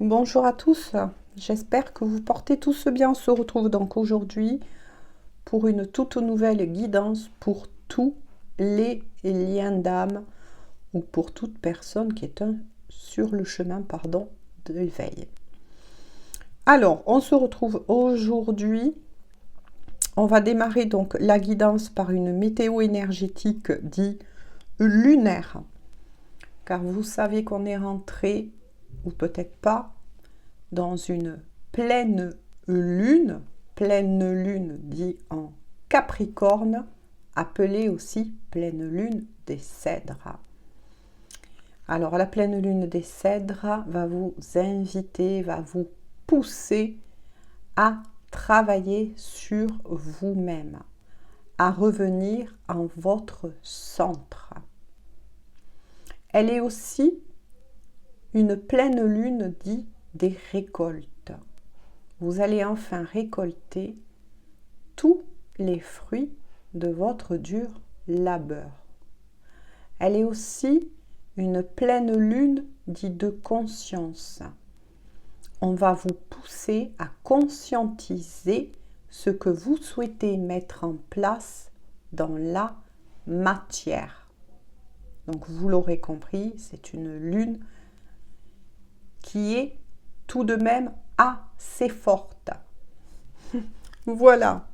Bonjour à tous, j'espère que vous portez tous bien. On se retrouve donc aujourd'hui pour une toute nouvelle guidance pour tous les liens d'âme ou pour toute personne qui est sur le chemin de l'éveil. Alors, on se retrouve aujourd'hui. On va démarrer donc la guidance par une météo énergétique dite lunaire. Car vous savez qu'on est rentré, ou peut-être pas, dans une pleine lune dit en Capricorne, appelée aussi pleine lune des cèdres. Alors la pleine lune des cèdres va vous inviter, va vous pousser à travailler sur vous-même, à revenir en votre centre. Elle est aussi une pleine lune dit des récoltes. Vous allez enfin récolter tous les fruits de votre dur labeur. Elle est aussi une pleine lune dite de conscience. On va vous pousser à conscientiser ce que vous souhaitez mettre en place dans la matière. Donc vous l'aurez compris, c'est une lune qui est tout de même assez forte. Voilà.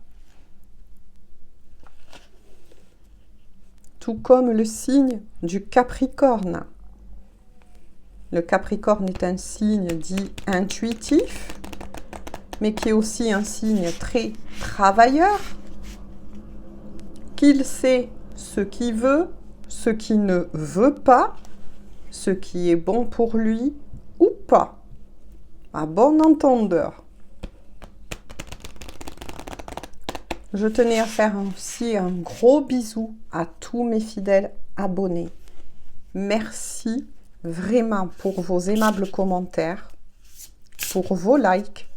Tout comme le signe du Capricorne. Le Capricorne est un signe dit intuitif, mais qui est aussi un signe très travailleur, qu'il sait ce qu'il veut, ce qu'il ne veut pas, ce qui est bon pour lui ou pas. À bon entendeur. Je tenais à faire aussi un gros bisou à tous mes fidèles abonnés. Merci vraiment pour vos aimables commentaires, pour vos likes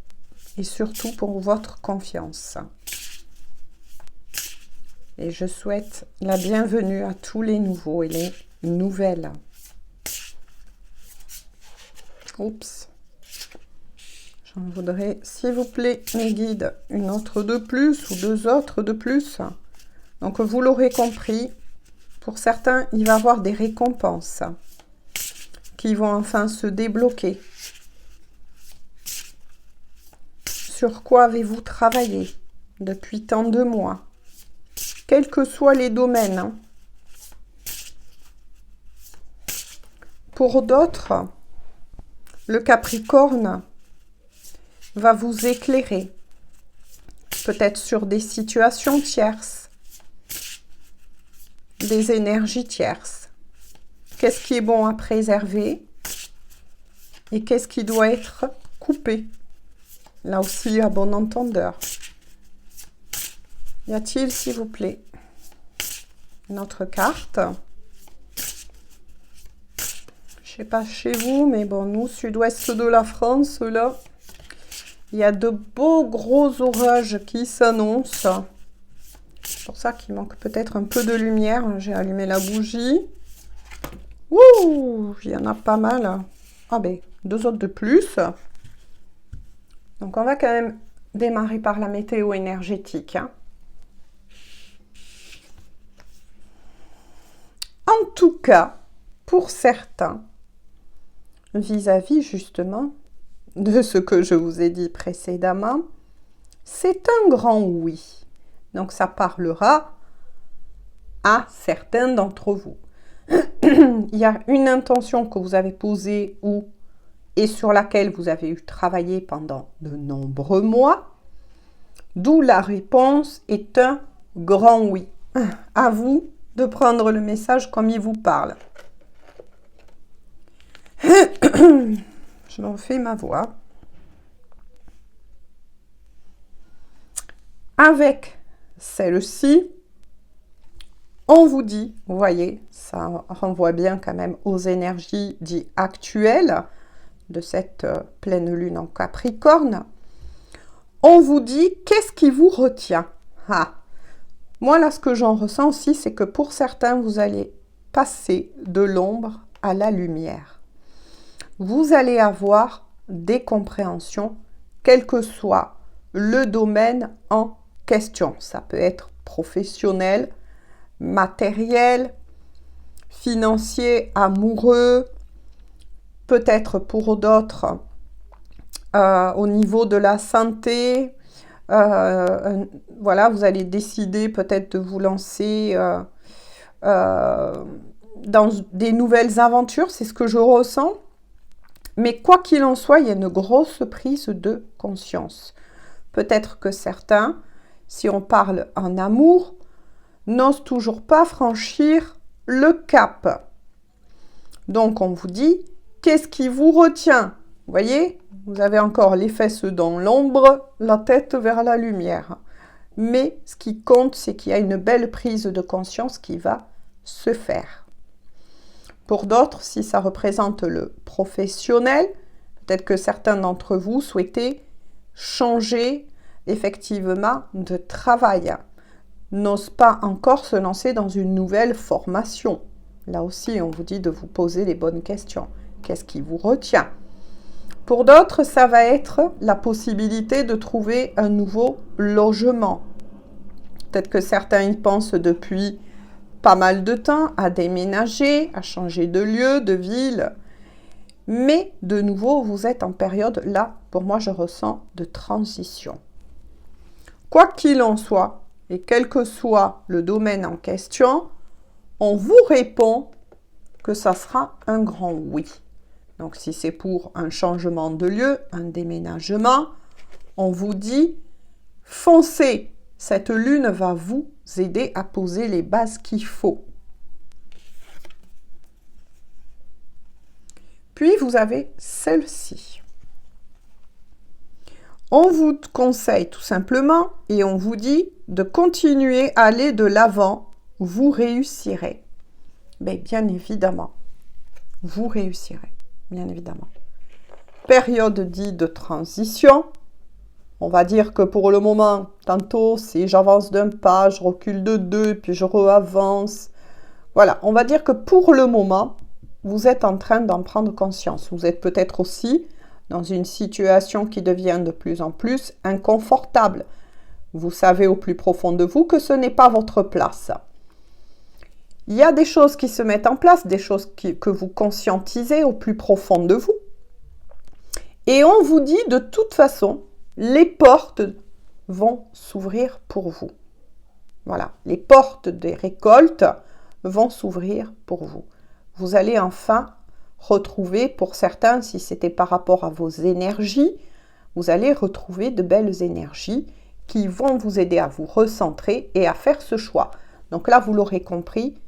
et surtout pour votre confiance. Et je souhaite la bienvenue à tous les nouveaux et les nouvelles. Oups. J'en voudrais, s'il vous plaît, mes guides, une autre de plus ou deux autres de plus. Donc, vous l'aurez compris, pour certains, il va y avoir des récompenses qui vont enfin se débloquer. Sur quoi avez-vous travaillé depuis tant de mois? Quels que soient les domaines. Pour d'autres, le Capricorne va vous éclairer, peut-être sur des situations tierces, des énergies tierces. Qu'est-ce qui est bon à préserver et qu'est-ce qui doit être coupé? Là aussi, à bon entendeur. Y a-t-il, s'il vous plaît, une autre carte? Je sais pas chez vous, mais bon, nous, sud-ouest de la France, là, il y a de beaux gros orages qui s'annoncent. C'est pour ça qu'il manque peut-être un peu de lumière. J'ai allumé la bougie. Ouh, il y en a pas mal. Ah ben, deux autres de plus. Donc, on va quand même démarrer par la météo énergétique. En tout cas, pour certains, vis-à-vis justement de ce que je vous ai dit précédemment, c'est un grand oui. Donc, ça parlera à certains d'entre vous. Il y a une intention que vous avez posée et sur laquelle vous avez eu travaillé pendant de nombreux mois, d'où la réponse est un grand oui. À vous de prendre le message comme il vous parle. Je m'en fais ma voix. Avec celle-ci, on vous dit, vous voyez, ça renvoie bien quand même aux énergies dites actuelles de cette pleine lune en Capricorne. On vous dit, qu'est-ce qui vous retient? Moi, là, ce que j'en ressens aussi, c'est que pour certains, vous allez passer de l'ombre à la lumière. Vous allez avoir des compréhensions, quel que soit le domaine en question. Ça peut être professionnel, matériel, financier, amoureux, peut-être pour d'autres au niveau de la santé. Voilà, vous allez décider peut-être de vous lancer dans des nouvelles aventures, c'est ce que je ressens. Mais quoi qu'il en soit, il y a une grosse prise de conscience. Peut-être que certains, si on parle en amour, n'osent toujours pas franchir le cap. Donc on vous dit, qu'est-ce qui vous retient? Vous voyez, vous avez encore les fesses dans l'ombre, la tête vers la lumière. Mais ce qui compte, c'est qu'il y a une belle prise de conscience qui va se faire. Pour d'autres, si ça représente le professionnel, peut-être que certains d'entre vous souhaitez changer effectivement de travail, n'osent pas encore se lancer dans une nouvelle formation. Là aussi, on vous dit de vous poser les bonnes questions. Qu'est-ce qui vous retient? Pour d'autres, ça va être la possibilité de trouver un nouveau logement. Peut-être que certains y pensent depuis pas mal de temps à déménager, à changer de lieu, de ville. Mais de nouveau, vous êtes en période, là, pour moi, je ressens de transition. Quoi qu'il en soit, et quel que soit le domaine en question, on vous répond que ça sera un grand oui. Donc, si c'est pour un changement de lieu, un déménagement, on vous dit foncez. Cette lune va vous aider à poser les bases qu'il faut. Puis, vous avez celle-ci. On vous conseille tout simplement et on vous dit de continuer à aller de l'avant. Vous réussirez. Mais bien évidemment, vous réussirez. Bien évidemment. Période dite de transition. On va dire que pour le moment, tantôt, c'est j'avance d'un pas, je recule de deux, puis je re-avance. Voilà, on va dire que pour le moment, vous êtes en train d'en prendre conscience. Vous êtes peut-être aussi dans une situation qui devient de plus en plus inconfortable. Vous savez au plus profond de vous que ce n'est pas votre place. Il y a des choses qui se mettent en place, des choses que vous conscientisez au plus profond de vous. Et on vous dit de toute façon, les portes vont s'ouvrir pour vous. Voilà, les portes des récoltes vont s'ouvrir pour vous. Vous allez enfin retrouver, pour certains, si c'était par rapport à vos énergies, vous allez retrouver de belles énergies qui vont vous aider à vous recentrer et à faire ce choix. Donc là, vous l'aurez compris,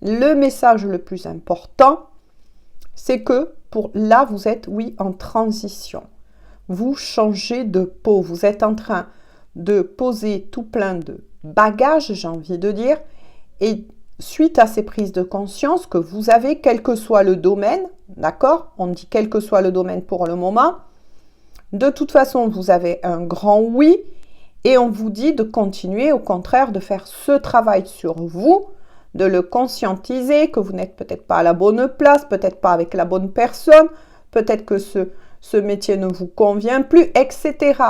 le message le plus important, c'est que pour là, vous êtes, oui, en transition. Vous changez de peau. Vous êtes en train de poser tout plein de bagages, j'ai envie de dire, et suite à ces prises de conscience que vous avez, quel que soit le domaine, d'accord? On dit quel que soit le domaine pour le moment. De toute façon, vous avez un grand oui et on vous dit de continuer, au contraire, de faire ce travail sur vous, de le conscientiser, que vous n'êtes peut-être pas à la bonne place, peut-être pas avec la bonne personne, peut-être que ce métier ne vous convient plus, etc.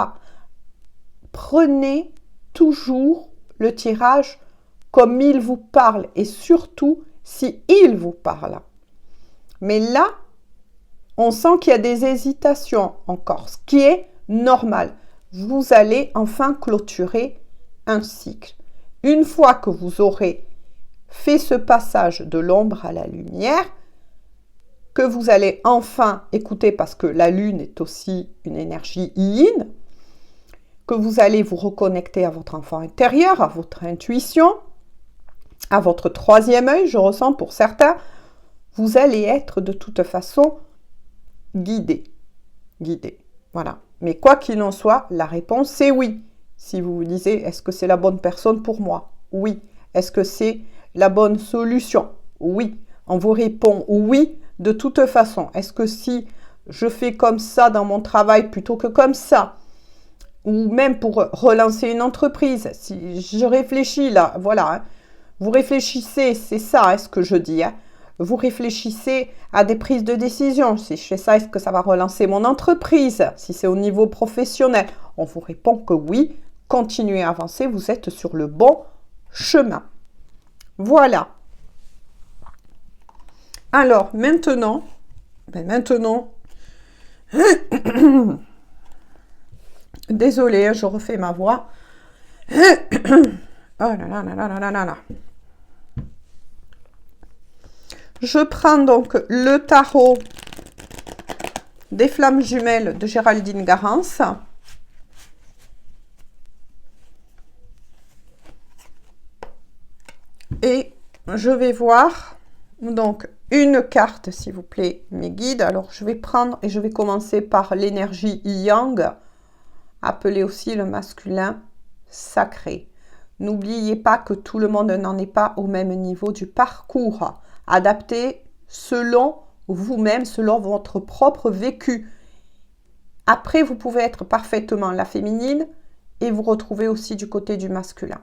Prenez toujours le tirage comme il vous parle et surtout si il vous parle. Mais là, on sent qu'il y a des hésitations encore, ce qui est normal. Vous allez enfin clôturer un cycle. Une fois que vous aurez fait ce passage de l'ombre à la lumière, que vous allez enfin écouter, parce que la lune est aussi une énergie yin, que vous allez vous reconnecter à votre enfant intérieur, à votre intuition, à votre troisième œil, je ressens pour certains, vous allez être de toute façon guidé. Voilà. Mais quoi qu'il en soit, la réponse c'est oui. Si vous vous disiez, est-ce que c'est la bonne personne pour moi? Oui. Est-ce que c'est la bonne solution? Oui. On vous répond oui de toute façon. Est-ce que si je fais comme ça dans mon travail plutôt que comme ça, ou même pour relancer une entreprise, si je réfléchis là, voilà, vous réfléchissez, c'est ça ce que je dis, Vous réfléchissez à des prises de décision. Si je fais ça, est-ce que ça va relancer mon entreprise? Si c'est au niveau professionnel, on vous répond que oui. Continuez à avancer, vous êtes sur le bon chemin. Voilà. Alors, maintenant, désolée, je refais ma voix. Oh là là là là là là là. Je prends donc le tarot des flammes jumelles de Géraldine Garance. Et je vais voir donc une carte, s'il vous plaît, mes guides. Alors, je vais prendre et je vais commencer par l'énergie Yang, appelée aussi le masculin sacré. N'oubliez pas que tout le monde n'en est pas au même niveau du parcours. Adaptez selon vous-même, selon votre propre vécu. Après, vous pouvez être parfaitement la féminine et vous retrouver aussi du côté du masculin.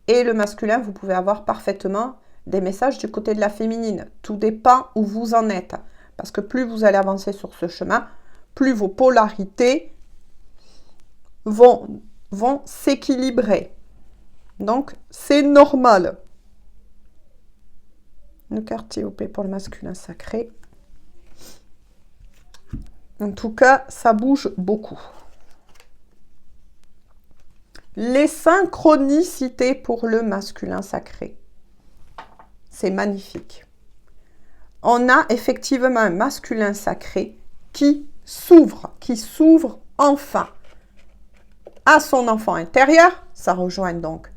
Et le masculin, vous pouvez avoir parfaitement des messages du côté de la féminine. Tout dépend où vous en êtes. Parce que plus vous allez avancer sur ce chemin, plus vos polarités vont s'équilibrer. Donc, c'est normal. Une carte, s'il vous plaît, pour le masculin sacré. En tout cas, ça bouge beaucoup. Les synchronicités pour le masculin sacré. C'est magnifique. On a effectivement un masculin sacré qui s'ouvre enfin à son enfant intérieur. Ça rejoint donc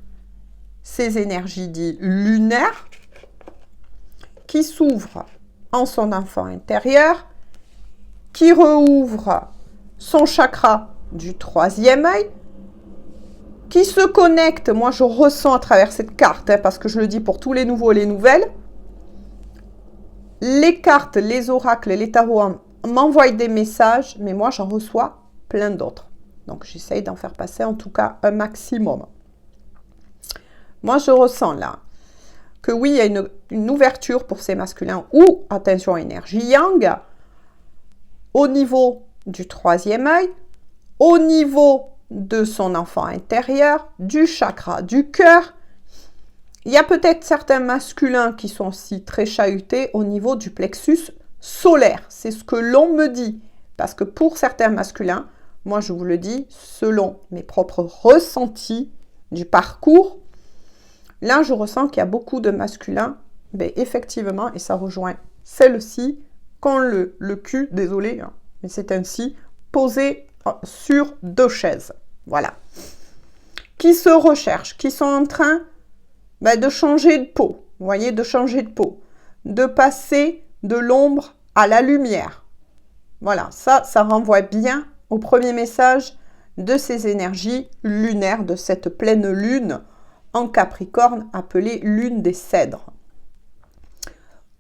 ces énergies dites lunaires, qui s'ouvre en son enfant intérieur, qui rouvre son chakra du 3e œil, qui se connecte, moi je ressens à travers cette carte, parce que je le dis pour tous les nouveaux et les nouvelles, les cartes, les oracles, les tarots m'envoient des messages, mais moi j'en reçois plein d'autres. Donc j'essaye d'en faire passer en tout cas un maximum. Moi je ressens là que oui, il y a une ouverture pour ces masculins ou, attention, énergie yang, au niveau du 3e œil, au niveau de son enfant intérieur, du chakra du cœur. Il y a peut-être certains masculins qui sont aussi très chahutés au niveau du plexus solaire. C'est ce que l'on me dit. Parce que pour certains masculins, moi je vous le dis, selon mes propres ressentis du parcours, là je ressens qu'il y a beaucoup de masculins, ben, effectivement, et ça rejoint celle-ci, quand le cul, désolé, hein, mais c'est ainsi, posé sur 2 chaises. Voilà. Qui se recherchent, qui sont en train de changer de peau. Vous voyez, de changer de peau. De passer de l'ombre à la lumière. Voilà, ça renvoie bien au premier message de ces énergies lunaires, de cette pleine lune en Capricorne, appelée lune des cèdres.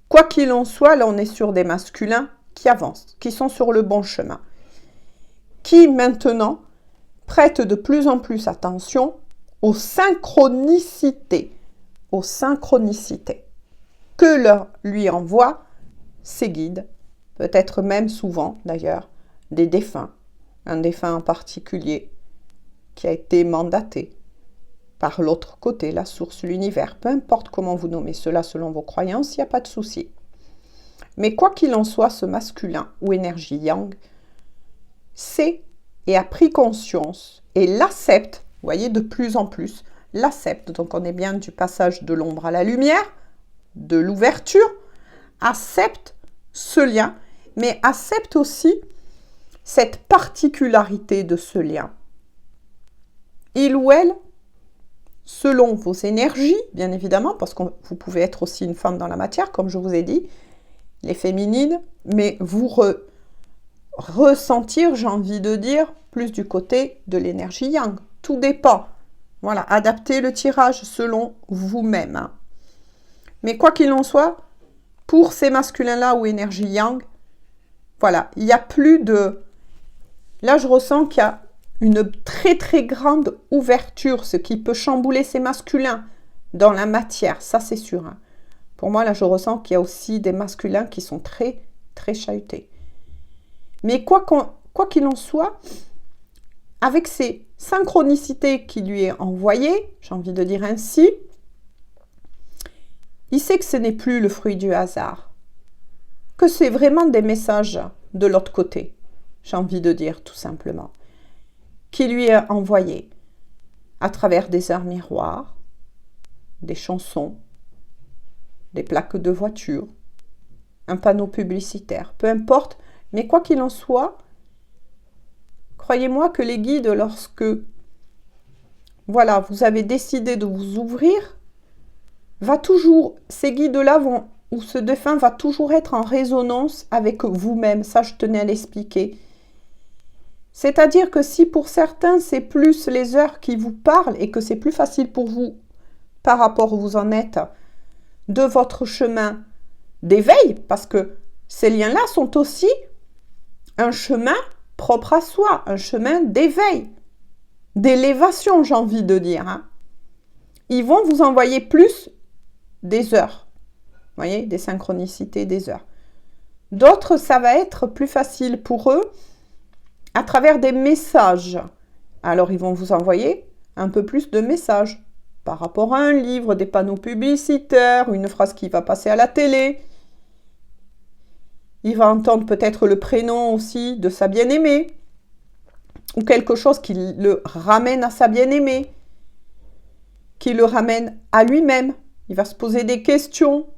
Quoi qu'il en soit, là on est sur des masculins qui avancent, qui sont sur le bon chemin, qui maintenant prêtent de plus en plus attention aux synchronicités que lui envoient ses guides, peut-être même souvent d'ailleurs des défunts, un défunt en particulier qui a été mandaté par l'autre côté, la source, l'univers, peu importe comment vous nommez cela selon vos croyances, il n'y a pas de souci. Mais quoi qu'il en soit, ce masculin ou énergie yang sait et a pris conscience et l'accepte, vous voyez, de plus en plus, l'accepte. Donc on est bien du passage de l'ombre à la lumière, de l'ouverture, accepte ce lien, mais accepte aussi cette particularité de ce lien. Il ou elle, selon vos énergies, bien évidemment, parce que vous pouvez être aussi une femme dans la matière, comme je vous ai dit, les féminines, mais vous ressentir, j'ai envie de dire, plus du côté de l'énergie yang. Tout dépend. Voilà, adaptez le tirage selon vous-même. Hein. Mais quoi qu'il en soit, pour ces masculins-là ou énergie yang, voilà, il n'y a plus de... Là, je ressens qu'il y a une très très grande ouverture, ce qui peut chambouler ces masculins dans la matière, ça c'est sûr. Hein. Pour moi, là, je ressens qu'il y a aussi des masculins qui sont très, très chahutés. Mais quoi qu'il en soit, avec ces synchronicités qui lui est envoyées, j'ai envie de dire ainsi, il sait que ce n'est plus le fruit du hasard, que c'est vraiment des messages de l'autre côté, j'ai envie de dire tout simplement, qui lui est envoyé à travers des heures miroirs, des chansons, des plaques de voiture, un panneau publicitaire, peu importe, mais quoi qu'il en soit, croyez-moi que les guides, lorsque voilà, vous avez décidé de vous ouvrir, ces guides-là vont, ou ce défunt va toujours être en résonance avec vous-même. Ça, je tenais à l'expliquer. C'est-à-dire que si pour certains, c'est plus les heures qui vous parlent et que c'est plus facile pour vous, par rapport où vous en êtes, de votre chemin d'éveil, parce que ces liens-là sont aussi un chemin propre à soi, un chemin d'éveil, d'élévation, j'ai envie de dire. Hein. Ils vont vous envoyer plus des heures, vous voyez, des synchronicités, des heures. D'autres, ça va être plus facile pour eux à travers des messages. Alors, ils vont vous envoyer un peu plus de messages par rapport à un livre, des panneaux publicitaires, une phrase qui va passer à la télé. Il va entendre peut-être le prénom aussi de sa bien-aimée ou quelque chose qui le ramène à sa bien-aimée, qui le ramène à lui-même. Il va se poser des questions,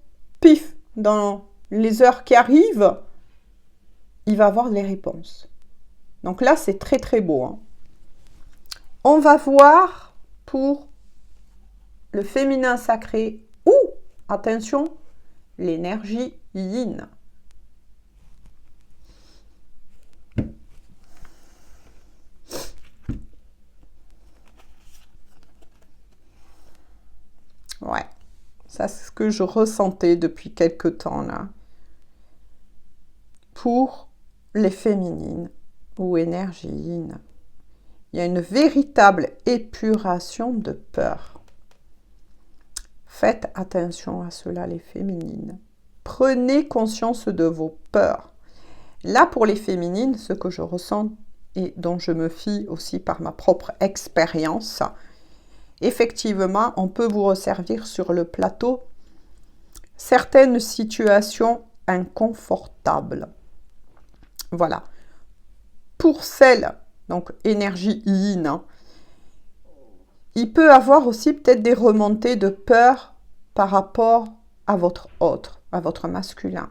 pif, dans les heures qui arrivent, il va avoir les réponses. Donc là, c'est très très beau. Hein. On va voir pour le féminin sacré ou, attention, l'énergie yin. Ouais, ça c'est ce que je ressentais depuis quelque temps là. Pour les féminines ou énergie yin, il y a une véritable épuration de peur. Faites attention à cela, les féminines. Prenez conscience de vos peurs. Là, pour les féminines, ce que je ressens et dont je me fie aussi par ma propre expérience, effectivement, on peut vous resservir sur le plateau certaines situations inconfortables. Voilà. Pour celles, donc énergie yin, hein, il peut avoir aussi peut-être des remontées de peur par rapport à votre autre, à votre masculin.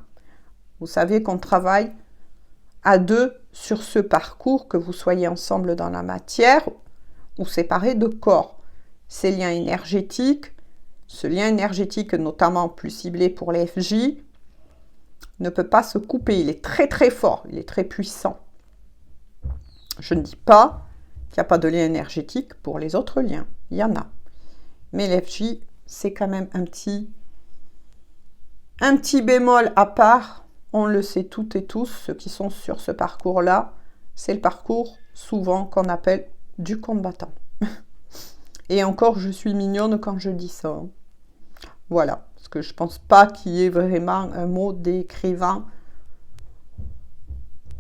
Vous savez qu'on travaille à deux sur ce parcours, que vous soyez ensemble dans la matière ou séparés de corps. Ces liens énergétiques, ce lien énergétique notamment plus ciblé pour les FJ, ne peut pas se couper. Il est très très fort, il est très puissant. Je ne dis pas qu'il n'y a pas de lien énergétique pour les autres liens. Il y en a. Mais l'FJ, c'est quand même un petit bémol à part. On le sait toutes et tous, ceux qui sont sur ce parcours-là. C'est le parcours souvent qu'on appelle du combattant. Et encore, je suis mignonne quand je dis ça. Voilà. Parce que je ne pense pas qu'il y ait vraiment un mot décrivant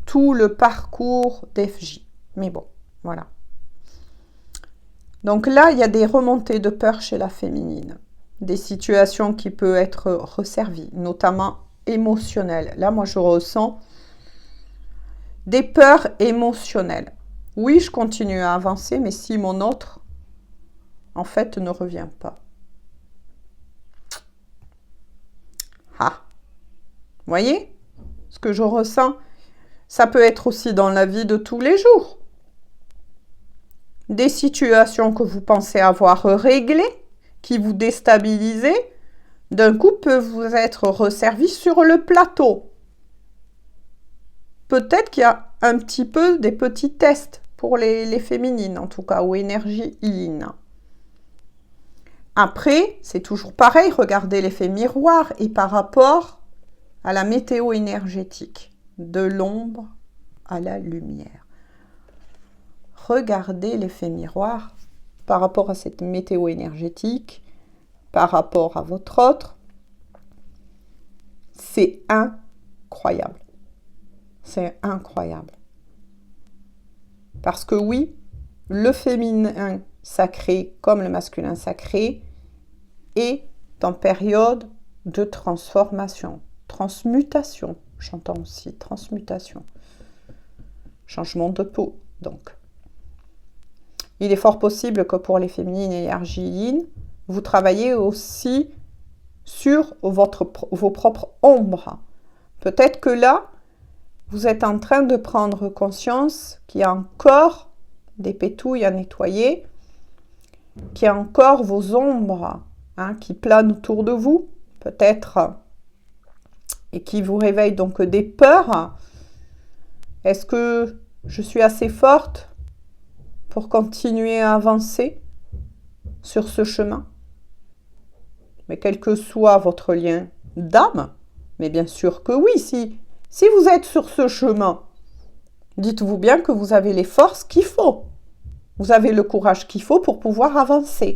tout le parcours d'FJ. Mais bon, voilà. Donc là, il y a des remontées de peur chez la féminine. Des situations qui peuvent être resservies, notamment émotionnelles. Là, moi, je ressens des peurs émotionnelles. Oui, je continue à avancer, mais si mon autre, en fait, ne revient pas. Ah, vous voyez ce que je ressens? Ça peut être aussi dans la vie de tous les jours. Des situations que vous pensez avoir réglées, qui vous déstabilisent, d'un coup peuvent vous être resservies sur le plateau. Peut-être qu'il y a un petit peu des petits tests pour les féminines, en tout cas, ou énergie yin. Après, c'est toujours pareil, regardez l'effet miroir et par rapport à la météo énergétique, de l'ombre à la lumière. Regardez l'effet miroir par rapport à cette météo énergétique, par rapport à votre autre. c'est incroyable. C'est incroyable. Parce que oui, le féminin sacré comme le masculin sacré est en période de transformation, transmutation. J'entends aussi transmutation. Changement de peau, donc. Il est fort possible que pour les féminines et les argilines, vous travaillez aussi sur vos propres ombres. Peut-être que là, vous êtes en train de prendre conscience qu'il y a encore des pétouilles à nettoyer, qu'il y a encore vos ombres qui planent autour de vous, peut-être, et qui vous réveillent donc des peurs. Est-ce que je suis assez forte pour continuer à avancer sur ce chemin? Mais quel que soit votre lien d'âme, mais bien sûr que oui, si vous êtes sur ce chemin, dites-vous bien que vous avez les forces qu'il faut. Vous avez le courage qu'il faut pour pouvoir avancer.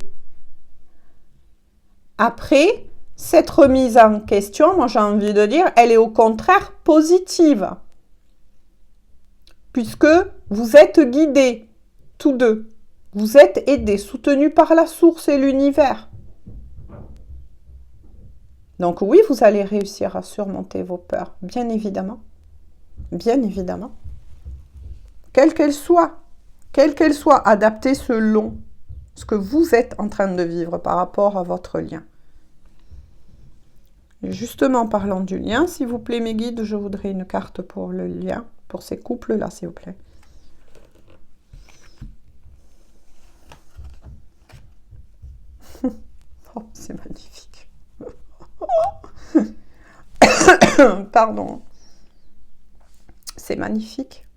Après, cette remise en question, moi j'ai envie de dire, elle est au contraire positive. Puisque vous êtes guidés, tous deux. Vous êtes aidés, soutenus par la source et l'univers. Donc oui, vous allez réussir à surmonter vos peurs, bien évidemment. Bien évidemment. Quelle qu'elle soit, adaptée selon ce que vous êtes en train de vivre par rapport à votre lien. Et justement, parlant du lien, s'il vous plaît, mes guides, je voudrais une carte pour le lien, pour ces couples-là, s'il vous plaît. Oh, c'est magnifique. Pardon. C'est magnifique.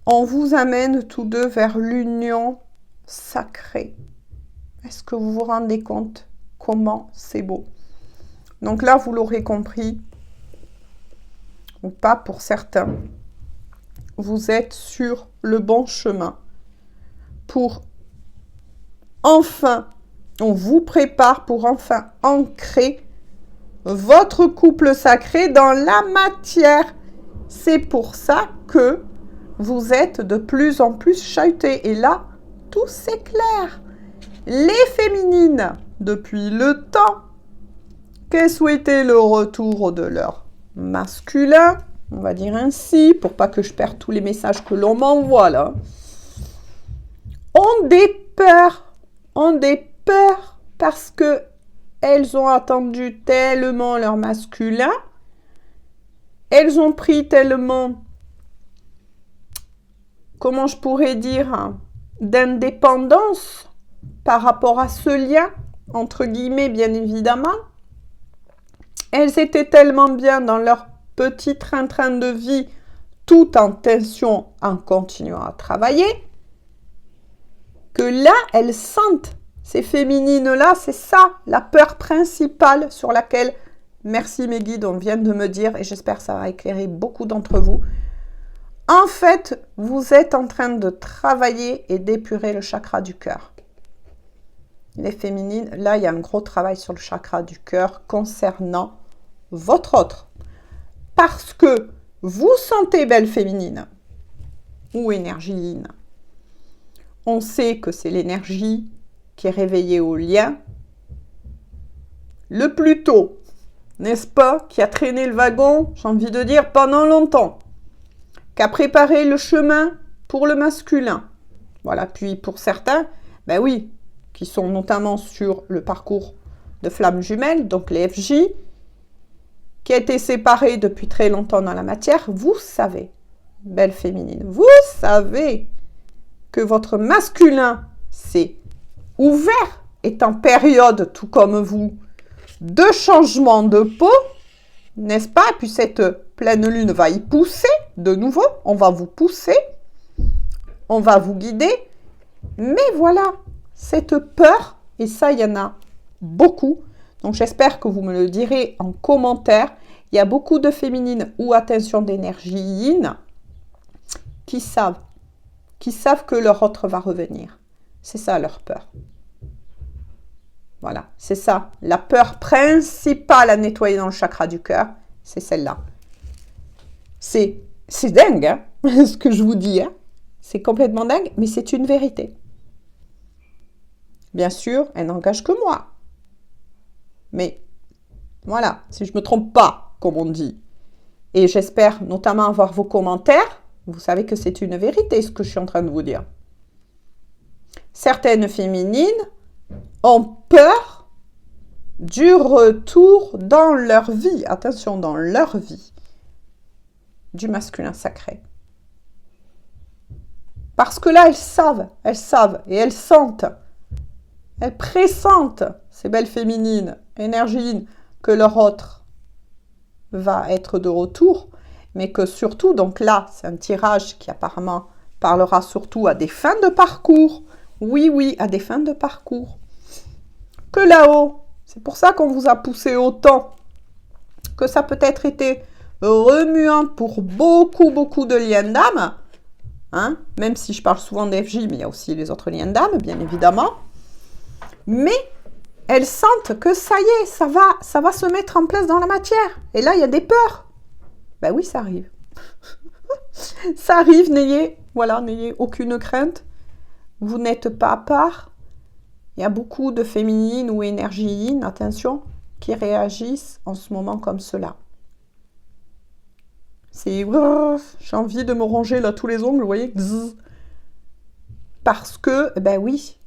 On vous amène tous deux vers l'union sacrée. Est-ce que vous vous rendez compte comment c'est beau? Donc là, vous l'aurez compris, ou pas pour certains, vous êtes sur le bon chemin pour enfin, on vous prépare pour enfin ancrer votre couple sacré dans la matière. C'est pour ça que vous êtes de plus en plus chahutés. Et là, tout s'éclaire. Les féminines, depuis le temps qu'elles souhaitaient le retour de leur masculin, on va dire ainsi, pour pas que je perde tous les messages que l'on m'envoie là, ont des peurs parce que elles ont attendu tellement leur masculin, elles ont pris tellement, comment je pourrais dire, d'indépendance par rapport à ce lien, entre guillemets, bien évidemment. Elles étaient tellement bien dans leur petit train-train de vie, tout en tension, en continuant à travailler, que là, elles sentent, ces féminines-là, c'est ça, la peur principale sur laquelle, merci mes guides, on vient de me dire, et j'espère que ça va éclairer beaucoup d'entre vous. En fait, vous êtes en train de travailler et d'épurer le chakra du cœur. Les féminines, là, il y a un gros travail sur le chakra du cœur concernant votre autre. Parce que vous sentez belle féminine ou énergine. On sait que c'est l'énergie qui est réveillée au lien le plus tôt, n'est-ce pas? Qui a traîné le wagon, j'ai envie de dire, pendant longtemps. Qui a préparé le chemin pour le masculin. Voilà, puis pour certains, ben oui, qui sont notamment sur le parcours de flammes jumelles, donc les FJ, qui a été séparés depuis très longtemps dans la matière, vous savez, belle féminine, vous savez que votre masculin s'est ouvert, est en période, tout comme vous, de changement de peau, n'est-ce pas? Et puis cette pleine lune va y pousser de nouveau, on va vous pousser, on va vous guider, mais voilà, cette peur, et ça il y en a beaucoup, donc j'espère que vous me le direz en commentaire, il y a beaucoup de féminines ou attention d'énergie yin qui savent que leur autre va revenir, c'est ça leur peur. Voilà, c'est ça. La peur principale à nettoyer dans le chakra du cœur, c'est celle-là. C'est dingue, hein, ce que je vous dis. Hein. C'est complètement dingue, mais c'est une vérité. Bien sûr, elle n'engage que moi. Mais voilà, si je ne me trompe pas, comme on dit. Et j'espère notamment avoir vos commentaires. Vous savez que c'est une vérité, ce que je suis en train de vous dire. Certaines féminines ont peur du retour dans leur vie. Attention, dans leur vie. Du masculin sacré. Parce que là, elles savent et elles sentent. Elles pressentent, ces belles féminines, énergines, que leur autre va être de retour, mais que surtout, donc là, c'est un tirage qui apparemment parlera surtout à des fins de parcours. Oui, à des fins de parcours. Que là-haut, c'est pour ça qu'on vous a poussé autant, que ça peut-être été remuant pour beaucoup de liens d'âme, hein, même si je parle souvent d'FJ, mais il y a aussi les autres liens d'âme, bien évidemment. Mais elles sentent que ça y est, ça va se mettre en place dans la matière. Et là, il y a des peurs. Ben oui, ça arrive. Ça arrive, n'ayez aucune crainte. Vous n'êtes pas à part. Il y a beaucoup de féminines ou énergies, attention, qui réagissent en ce moment comme cela. C'est... J'ai envie de me ronger là tous les ongles, vous voyez. Parce que, ben oui,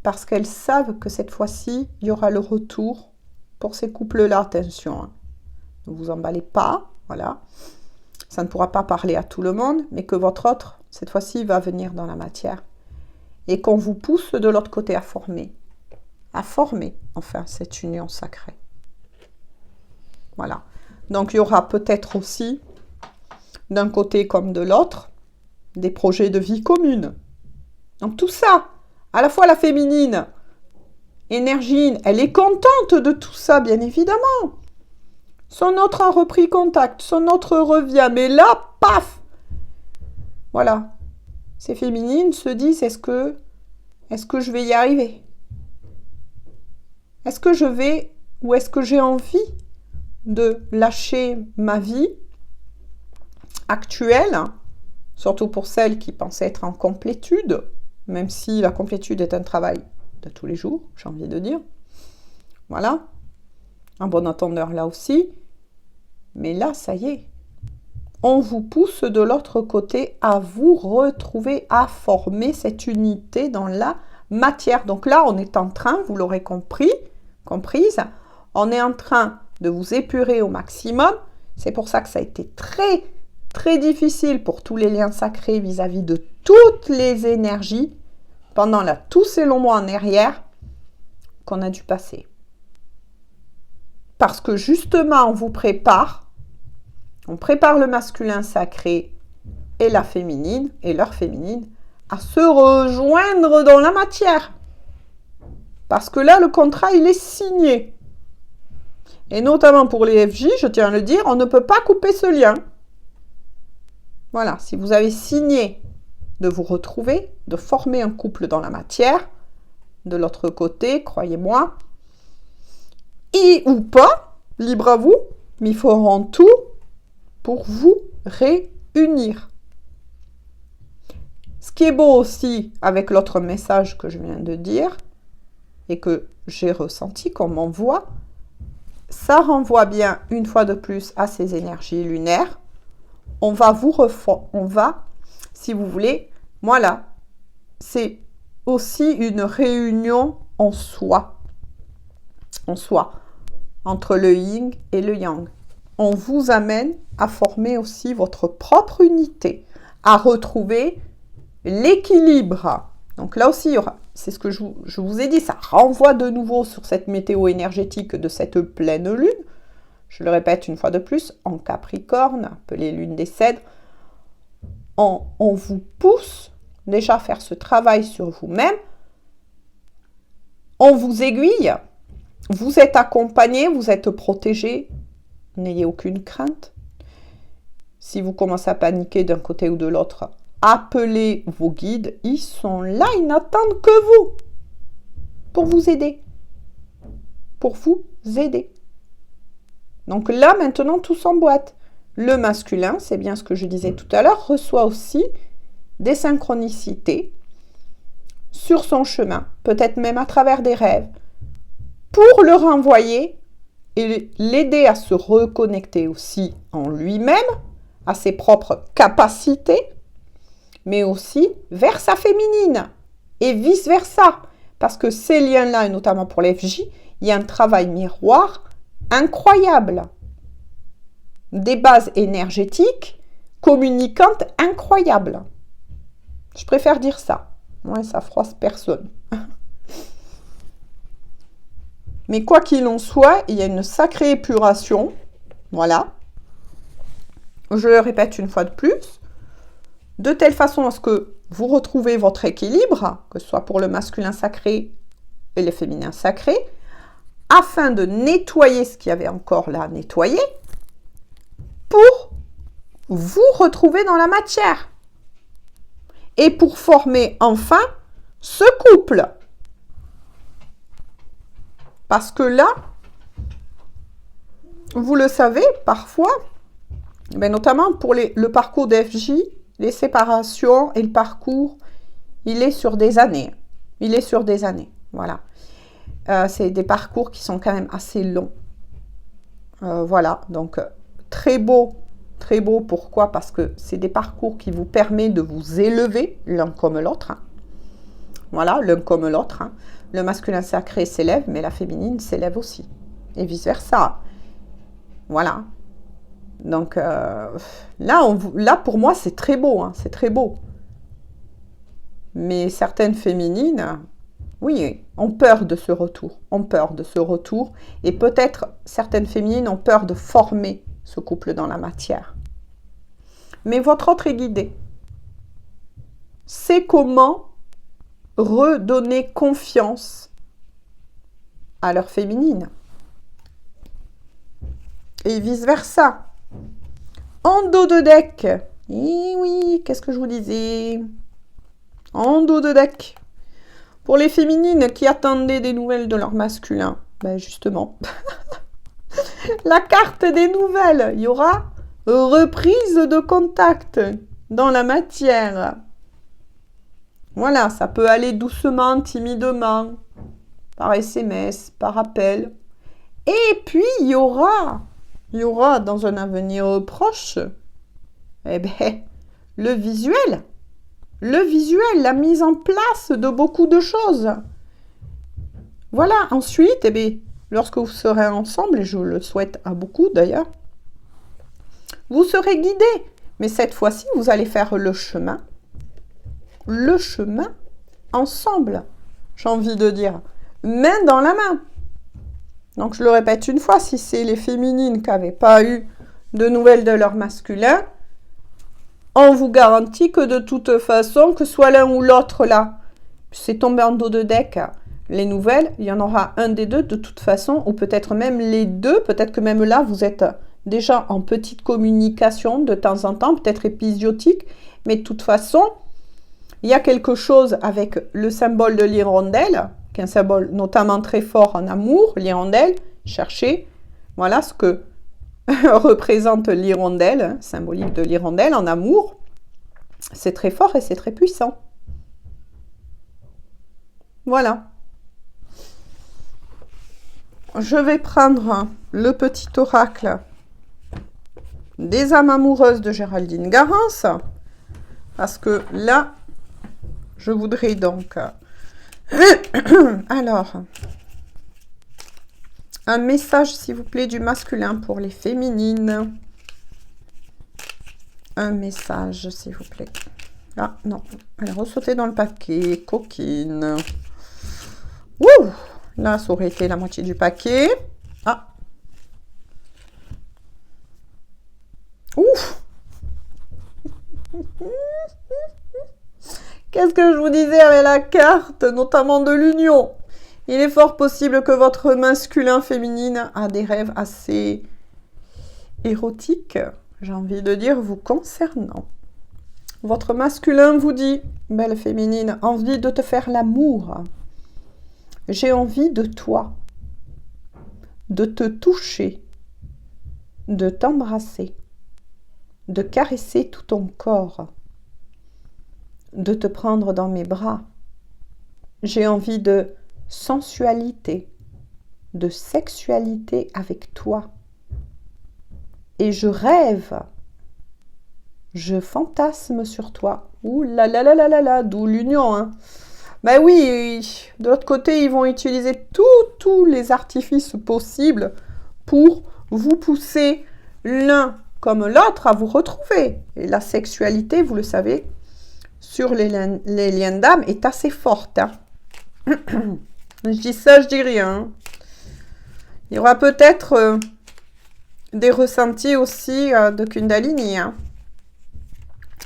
parce qu'elles savent que cette fois-ci, il y aura le retour pour ces couples-là. Attention, hein. Ne vous emballez pas, voilà. Ça ne pourra pas parler à tout le monde, mais que votre autre, cette fois-ci, va venir dans la matière. Et qu'on vous pousse de l'autre côté à former, enfin, cette union sacrée. Voilà. Donc, il y aura peut-être aussi, d'un côté comme de l'autre, des projets de vie commune. Donc, tout ça, à la fois la féminine, énergine, elle est contente de tout ça, bien évidemment. Son autre a repris contact, son autre revient, mais là, paf! Voilà. Ces féminines se disent, est-ce que je vais y arriver? Est-ce que je vais, ou est-ce que j'ai envie de lâcher ma vie actuelle, surtout pour celles qui pensaient être en complétude, même si la complétude est un travail de tous les jours, j'ai envie de dire. Voilà. Un bon entendeur là aussi. Mais là, ça y est. On vous pousse de l'autre côté à vous retrouver, à former cette unité dans la matière. Donc là, on est en train, vous l'aurez comprise, on est en train de vous épurer au maximum. C'est pour ça que ça a été très difficile pour tous les liens sacrés vis-à-vis de toutes les énergies pendant tous ces longs mois en arrière qu'on a dû passer. Parce que justement, on prépare le masculin sacré et la féminine, et leur féminine, à se rejoindre dans la matière. Parce que là, le contrat, il est signé. Et notamment pour les FJ, je tiens à le dire, on ne peut pas couper ce lien. Voilà, si vous avez signé de vous retrouver, de former un couple dans la matière, de l'autre côté, croyez-moi, ou pas, libre à vous, mais ils feront tout pour vous réunir. Ce qui est beau aussi avec l'autre message que je viens de dire et que j'ai ressenti, qu'on m'envoie, ça renvoie bien une fois de plus à ces énergies lunaires. On va, si vous voulez, voilà, c'est aussi une réunion en soi, entre le yin et le yang. On vous amène à former aussi votre propre unité, à retrouver l'équilibre. Donc là aussi, c'est ce que je vous ai dit, ça renvoie de nouveau sur cette météo énergétique de cette pleine lune. Je le répète une fois de plus, en Capricorne, appelée lune des cèdres, on vous pousse déjà à faire ce travail sur vous-même. On vous aiguille, vous êtes accompagné, vous êtes protégé. N'ayez aucune crainte. Si vous commencez à paniquer d'un côté ou de l'autre, appelez vos guides. Ils sont là, ils n'attendent que vous pour vous aider. pour vous aider. Donc là, maintenant, tout s'emboîte. Le masculin, c'est bien ce que je disais tout à l'heure, reçoit aussi des synchronicités sur son chemin, peut-être même à travers des rêves, pour le renvoyer et l'aider à se reconnecter aussi en lui-même, à ses propres capacités, mais aussi vers sa féminine et vice-versa. Parce que ces liens-là, et notamment pour l'FJ, il y a un travail miroir incroyable. Des bases énergétiques communicantes incroyables. Je préfère dire ça. Ouais, ça froisse personne. Mais quoi qu'il en soit, il y a une sacrée épuration. Voilà. Je le répète une fois de plus. De telle façon à ce que vous retrouvez votre équilibre, que ce soit pour le masculin sacré et le féminin sacré, afin de nettoyer ce qu'il y avait encore là à nettoyer, pour vous retrouver dans la matière. Et pour former enfin ce couple. Parce que là, vous le savez, parfois, notamment pour le parcours d'FJ, les séparations et le parcours, il est sur des années. Il est sur des années, voilà. C'est des parcours qui sont quand même assez longs. Voilà, donc très beau. Très beau, pourquoi? Parce que c'est des parcours qui vous permettent de vous élever l'un comme l'autre. Hein. Voilà, l'un comme l'autre. Hein. Le masculin sacré s'élève, mais la féminine s'élève aussi. Et vice-versa. Voilà. Donc là, pour moi, c'est très beau. Hein, c'est très beau. Mais certaines féminines, oui, ont peur de ce retour. Ont peur de ce retour. Et peut-être certaines féminines ont peur de former ce couple dans la matière. Mais votre autre est guidé. C'est comment redonner confiance à leur féminine. Et vice-versa. En dos de deck. Et oui, qu'est-ce que je vous disais? En dos de deck. Pour les féminines qui attendaient des nouvelles de leur masculin, ben justement, la carte des nouvelles, il y aura reprise de contact dans la matière. Voilà, ça peut aller doucement, timidement, par SMS, par appel. Et puis, il y aura dans un avenir proche, eh bien, le visuel, la mise en place de beaucoup de choses. Voilà, ensuite, eh bien, lorsque vous serez ensemble, et je le souhaite à beaucoup d'ailleurs, vous serez guidés. Mais cette fois-ci, vous allez faire le chemin ensemble. J'ai envie de dire, main dans la main. Donc, je le répète une fois, si c'est les féminines qui n'avaient pas eu de nouvelles de leur masculin, on vous garantit que de toute façon, que soit l'un ou l'autre là, c'est tombé en dos de deck, les nouvelles, il y en aura un des deux de toute façon, ou peut-être même les deux, peut-être que même là, vous êtes déjà en petite communication de temps en temps, peut-être épisodique, mais de toute façon, il y a quelque chose avec le symbole de l'hirondelle, qui est un symbole notamment très fort en amour, l'hirondelle, cherchez, voilà ce que représente l'hirondelle, symbolique de l'hirondelle en amour, c'est très fort et c'est très puissant. Voilà. Je vais prendre le petit oracle des âmes amoureuses de Géraldine Garance, parce que là, je voudrais donc... Alors, un message, s'il vous plaît, du masculin pour les féminines. Un message, s'il vous plaît. Ah, non. Elle a ressauté dans le paquet. Coquine. Ouh! Là, ça aurait été la moitié du paquet. Ah! Ouf! Qu'est-ce que je vous disais avec la carte, notamment de l'union? Il est fort possible que votre masculin féminine a des rêves assez érotiques, j'ai envie de dire, vous concernant. Votre masculin vous dit, belle féminine, envie de te faire l'amour. J'ai envie de toi. de te toucher, de t'embrasser, de caresser tout ton corps, de te prendre dans mes bras. J'ai envie de sensualité, de sexualité avec toi. Et je rêve, je fantasme sur toi. Ouh là là là là là là, d'où l'union, hein. Ben oui, de l'autre côté, ils vont utiliser tous les artifices possibles pour vous pousser l'un comme l'autre à vous retrouver. Et la sexualité, vous le savez, sur les liens d'âme est assez forte. Hein. Je dis ça, je dis rien. Hein. Il y aura peut-être des ressentis aussi de Kundalini. Hein.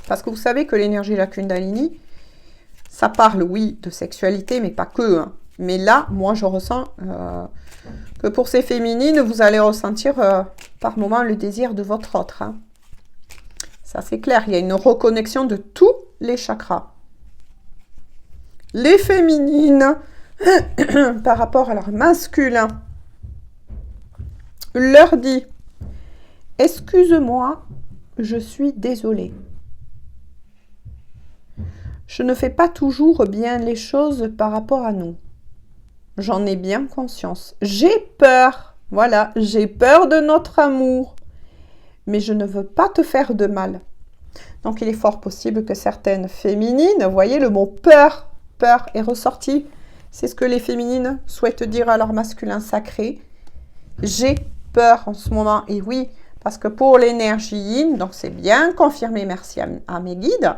Parce que vous savez que l'énergie de la Kundalini, ça parle, oui, de sexualité, mais pas que. Hein. Mais là, moi, je ressens que pour ces féminines, vous allez ressentir par moment le désir de votre autre. Hein. Ça, c'est clair. Il y a une reconnexion de tous les chakras. Les féminines, par rapport à leur masculin, leur dit « Excuse-moi, je suis désolée. Je ne fais pas toujours bien les choses par rapport à nous. J'en ai bien conscience. J'ai peur. Voilà, j'ai peur de notre amour. Mais je ne veux pas te faire de mal. » Donc, il est fort possible que certaines féminines, vous voyez, le mot peur est ressorti. C'est ce que les féminines souhaitent dire à leur masculin sacré. J'ai peur en ce moment. Et oui, parce que pour l'énergie yin, donc c'est bien confirmé, merci à mes guides,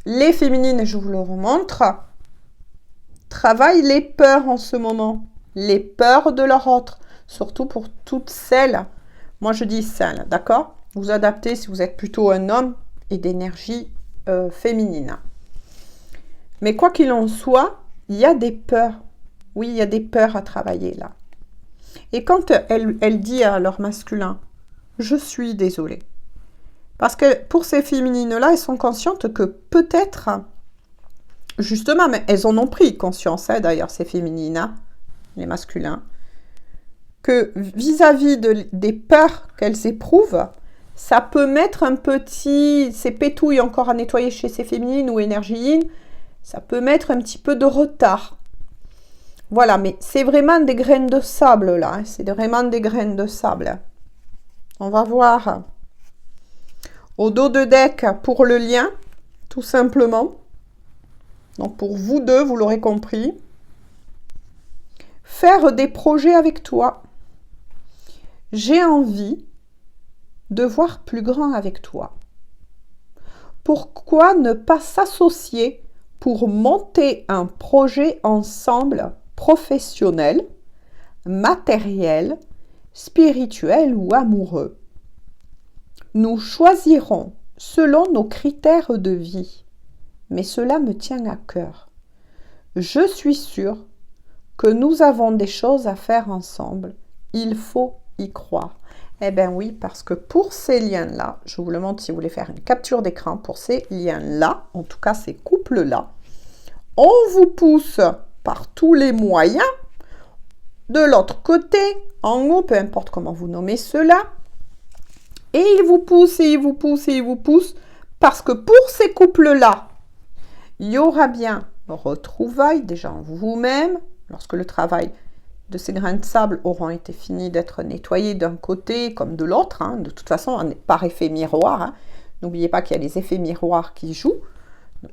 les féminines, je vous le remontre, travaillent les peurs en ce moment. Les peurs de leur autre. Surtout pour toutes celles, moi je dis celles, d'accord? Vous adaptez si vous êtes plutôt un homme et d'énergie féminine. Mais quoi qu'il en soit, il y a des peurs. Oui, il y a des peurs à travailler là. Et quand elle dit à leur masculin, je suis désolée. Parce que pour ces féminines-là, elles sont conscientes que peut-être, justement, mais elles en ont pris conscience, hein, d'ailleurs, ces féminines, hein, les masculins, que vis-à-vis des peurs qu'elles éprouvent, ça peut mettre un petit, ces pétouilles encore à nettoyer chez ces féminines ou énergie yin, ça peut mettre un petit peu de retard. Voilà, mais c'est vraiment des graines de sable là, hein, c'est vraiment des graines de sable. On va voir au dos de deck pour le lien, tout simplement. Donc pour vous deux, vous l'aurez compris. Faire des projets avec toi. J'ai envie de voir plus grand avec toi. Pourquoi ne pas s'associer pour monter un projet ensemble professionnel, matériel, spirituel ou amoureux? Nous choisirons selon nos critères de vie, mais cela me tient à cœur. Je suis sûre que nous avons des choses à faire ensemble. Il faut y croire. Eh bien oui, parce que pour ces liens-là, je vous le montre si vous voulez faire une capture d'écran, pour ces liens-là, en tout cas ces couples-là, on vous pousse par tous les moyens, de l'autre côté, en haut, peu importe comment vous nommez cela, et ils vous poussent, et ils vous poussent, et ils vous poussent, parce que pour ces couples-là, il y aura bien retrouvailles déjà en vous-même, lorsque le travail de ces grains de sable auront été finis d'être nettoyés d'un côté comme de l'autre, hein. De toute façon, par effet miroir. Hein. N'oubliez pas qu'il y a les effets miroirs qui jouent,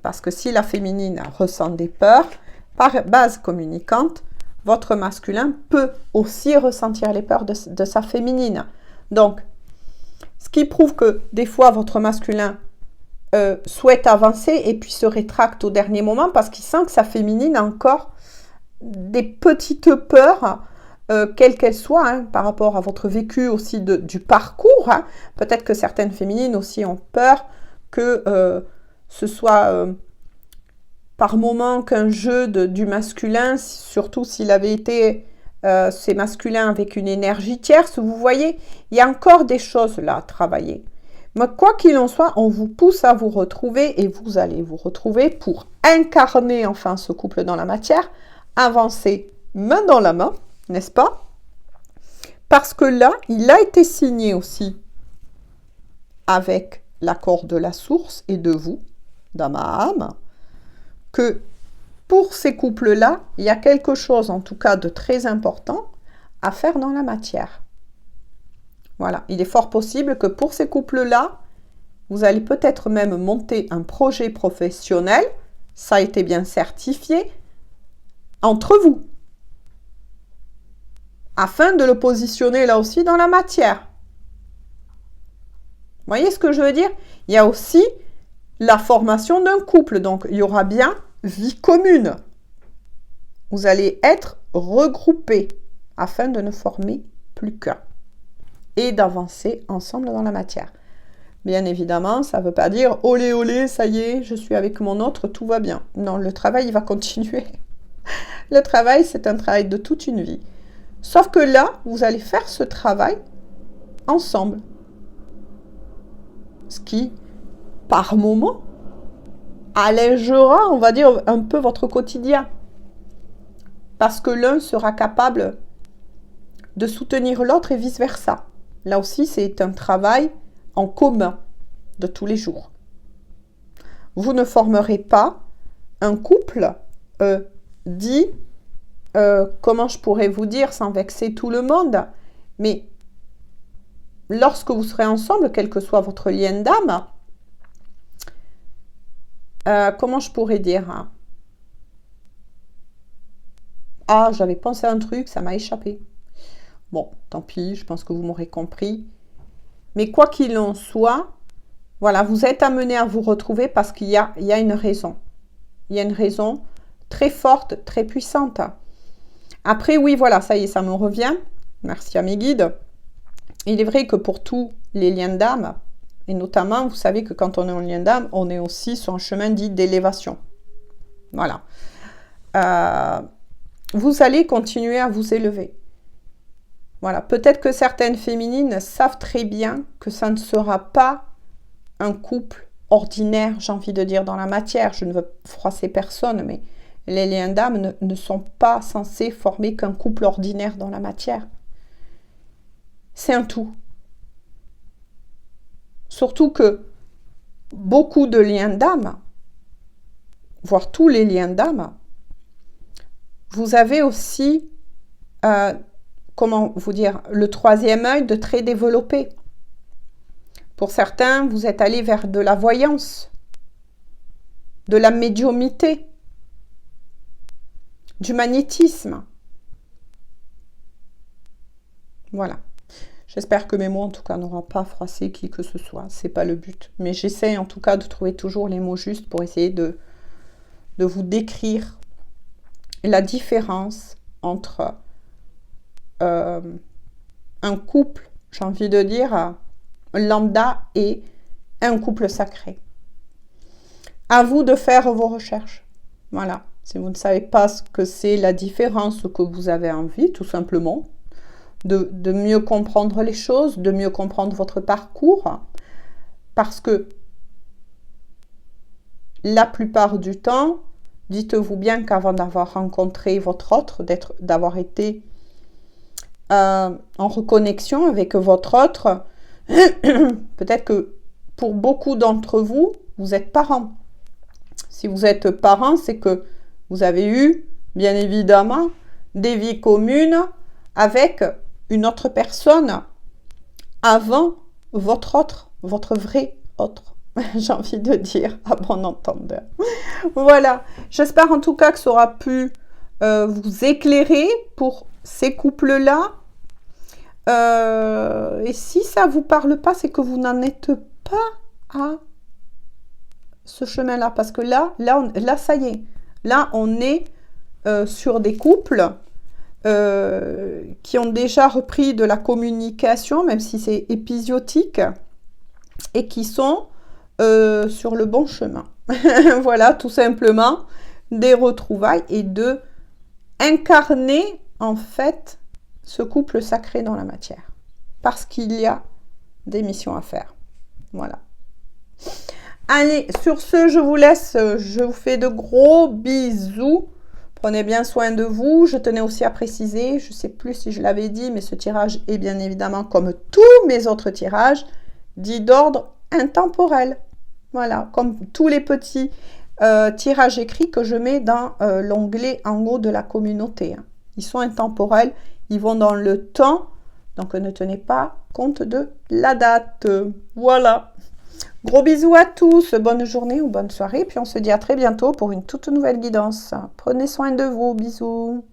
parce que si la féminine ressent des peurs, par base communicante, votre masculin peut aussi ressentir les peurs de sa féminine. Donc, ce qui prouve que des fois, votre masculin souhaite avancer et puis se rétracte au dernier moment parce qu'il sent que sa féminine a encore des petites peurs, quelles qu'elles soient, hein, par rapport à votre vécu aussi du parcours. Hein. Peut-être que certaines féminines aussi ont peur que ce soit par moment qu'un jeu du masculin, surtout s'il avait été ces masculins avec une énergie tierce, vous voyez, il y a encore des choses là à travailler. Mais quoi qu'il en soit, on vous pousse à vous retrouver et vous allez vous retrouver pour incarner enfin ce couple dans la matière, avancer main dans la main, n'est-ce pas? Parce que là, il a été signé aussi avec l'accord de la source et de vous, dans ma âme, que pour ces couples-là, il y a quelque chose, en tout cas, de très important à faire dans la matière. Voilà, il est fort possible que pour ces couples-là, vous allez peut-être même monter un projet professionnel, ça a été bien certifié, entre vous, afin de le positionner là aussi dans la matière. Vous voyez ce que je veux dire? Il y a aussi la formation d'un couple, donc il y aura bien vie commune. Vous allez être regroupés afin de ne former plus qu'un et d'avancer ensemble dans la matière. Bien évidemment, ça ne veut pas dire « olé, olé, ça y est, je suis avec mon autre, tout va bien ». Non, le travail, il va continuer. Le travail, c'est un travail de toute une vie. Sauf que là, vous allez faire ce travail ensemble. Ce qui, par moment, allégera, on va dire, un peu votre quotidien. Parce que l'un sera capable de soutenir l'autre et vice-versa. Là aussi, c'est un travail en commun de tous les jours. Vous ne formerez pas un couple dit, comment je pourrais vous dire sans vexer tout le monde, mais lorsque vous serez ensemble, quel que soit votre lien d'âme, comment je pourrais dire? Ah, j'avais pensé à un truc, ça m'a échappé. Bon, tant pis, je pense que vous m'aurez compris. Mais quoi qu'il en soit, voilà, vous êtes amenés à vous retrouver parce qu'il y a une raison. Il y a une raison très forte, très puissante. Après, oui, voilà, ça y est, ça me revient. Merci à mes guides. Il est vrai que pour tous les liens d'âme, et notamment, vous savez que quand on est en lien d'âme, on est aussi sur un chemin dit d'élévation. Voilà. Vous allez continuer à vous élever. Voilà. Peut-être que certaines féminines savent très bien que ça ne sera pas un couple ordinaire, j'ai envie de dire, dans la matière. Je ne veux froisser personne, mais les liens d'âme ne sont pas censés former qu'un couple ordinaire dans la matière. C'est un tout. Surtout que beaucoup de liens d'âme, voire tous les liens d'âme, vous avez aussi, comment vous dire, le troisième œil de très développé. Pour certains, vous êtes allés vers de la voyance, de la médiumnité, du magnétisme. Voilà. J'espère que mes mots, en tout cas, n'auront pas froissé qui que ce soit. C'est pas le but. Mais j'essaie, en tout cas, de trouver toujours les mots justes pour essayer de vous décrire la différence entre un couple, j'ai envie de dire, lambda et un couple sacré. À vous de faire vos recherches. Voilà. Si vous ne savez pas ce que c'est la différence, ce que vous avez envie, tout simplement, de mieux comprendre les choses, de mieux comprendre votre parcours, parce que la plupart du temps, dites-vous bien qu'avant d'avoir rencontré votre autre, d'avoir été en reconnexion avec votre autre, peut-être que pour beaucoup d'entre vous, vous êtes parents. Si vous êtes parents, c'est que vous avez eu, bien évidemment, des vies communes avec une autre personne avant votre autre, votre vrai autre. J'ai envie de dire, à bon entendeur. Voilà. J'espère en tout cas que ça aura pu vous éclairer pour ces couples-là. Et si ça ne vous parle pas, c'est que vous n'en êtes pas à ce chemin-là. Parce que là, ça y est. Là, on est sur des couples qui ont déjà repris de la communication, même si c'est épisodique, et qui sont sur le bon chemin. Voilà, tout simplement, des retrouvailles et de incarner, en fait, ce couple sacré dans la matière. Parce qu'il y a des missions à faire. Voilà. Allez, sur ce, je vous laisse. Je vous fais de gros bisous. Prenez bien soin de vous. Je tenais aussi à préciser, je ne sais plus si je l'avais dit, mais ce tirage est bien évidemment, comme tous mes autres tirages, dit d'ordre intemporel. Voilà, comme tous les petits tirages écrits que je mets dans l'onglet en haut de la communauté. Ils sont intemporels, ils vont dans le temps, donc ne tenez pas compte de la date. Voilà. Gros bisous à tous, bonne journée ou bonne soirée, puis on se dit à très bientôt pour une toute nouvelle guidance. Prenez soin de vous, bisous.